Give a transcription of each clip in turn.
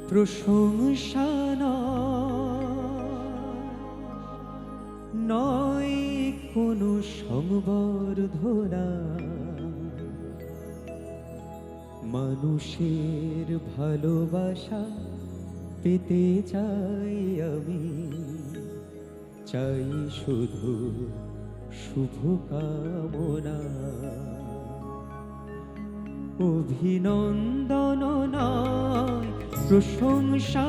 প্রশংসা নয় কোনো সংবর্ধনা, মানুষের ভালোবাসা পেতে চাই আমি, চাই শুধু শুভকামনা। অভিনন্দন নয়, প্রশংসা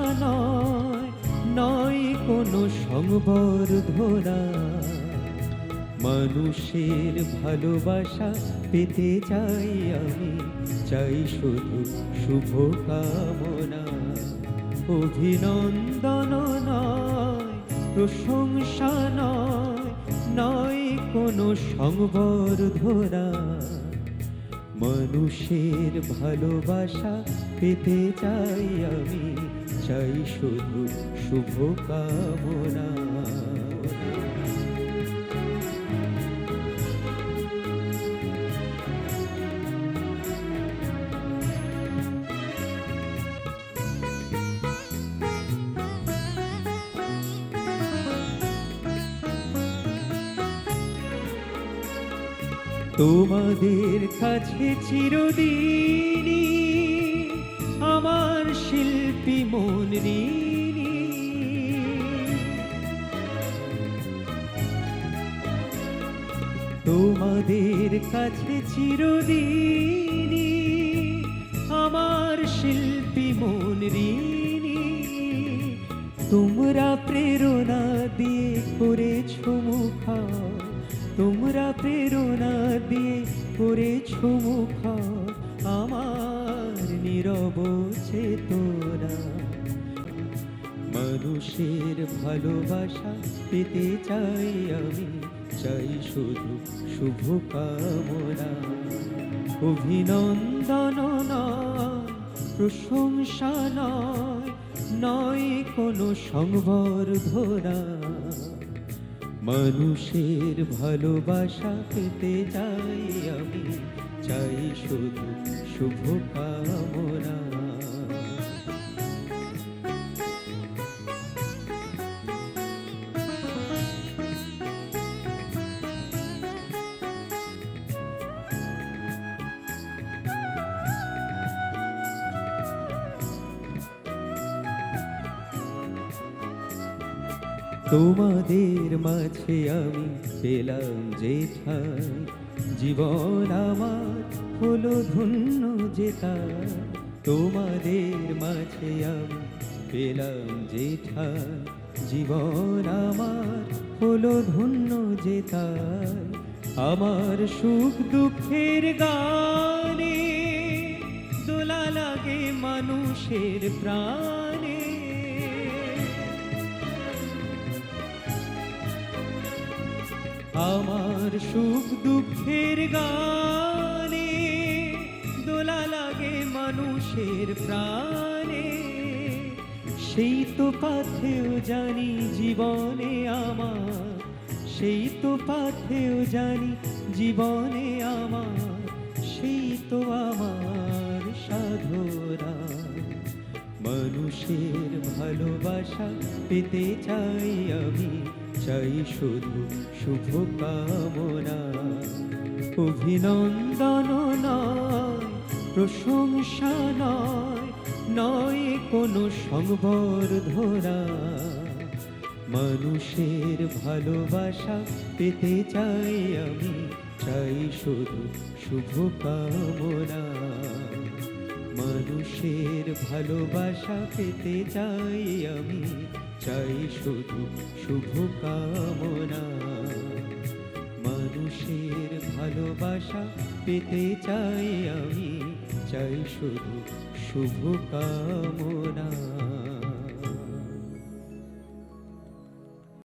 নয় কোনো সংবর্ধনা, মানুষের ভালোবাসা পেতে চাই আমি, চাই শুধু শুভকামনা। অভিনন্দন নয়, প্রশংসা নয় কোনো সংবর্ধনা, মানুষের ভালোবাসা পেতে চাই আমি, চাই শুধু শুভকামনা। তোমাদের কাছে চিরদিনই আমার শিল্পী মন ঋণী। তোমাদের কাছে চিরদিনই আমার শিল্পী মন ঋণী। তোমরা প্রেরণা দিয়ে করেছো মুখর, তোমরা প্রেরণা দিয়ে করেছো মুখর আমার নীরব চেতনা। মানুষের ভালোবাসা পেতে চাই আমি, চাই শুধু শুভকামনা। অভিনন্দন নয়, প্রশংসা নয় কোনো সংবর্ধনা, মানুষের ভালোবাসা পেতে চাই আমি, চাই শুধু শুভকামনা। তোমাদের মাঝে আমি পেলাম যে ঠাই, জীবন আমার হলো ধন্য যেতা। তোমাদের মাঝে আমি পেলাম যে ঠাই, জীবন আমার হলো ধন্য যেতা। আমার সুখ দুঃখের গানে দোলা লাগে মানুষের প্রাণে। আমার সুখ দুঃখের গানে দোলা লাগে মানুষের প্রাণে। সেই তো পাথেও জানি জীবনে আমার, সেই তো পাথেও জানি জীবনে আমার, সেই তো আমার সাধনা। মানুষের ভালোবাসা পেতে চাই আমি, চাই শুধু শুভকামনা। অভিনন্দন নয়, প্রশংসা নয় কোনো সংবর্ধনা, মানুষের ভালোবাসা পেতে চাই আমি, চাই শুধু শুভকামনা। মানুষের ভালোবাসা পেতে চাই আমি, চাই শুধু শুভকামনা। মানুষের ভালোবাসা পেতে চাই আমি, চাই শুধু শুভকামনা।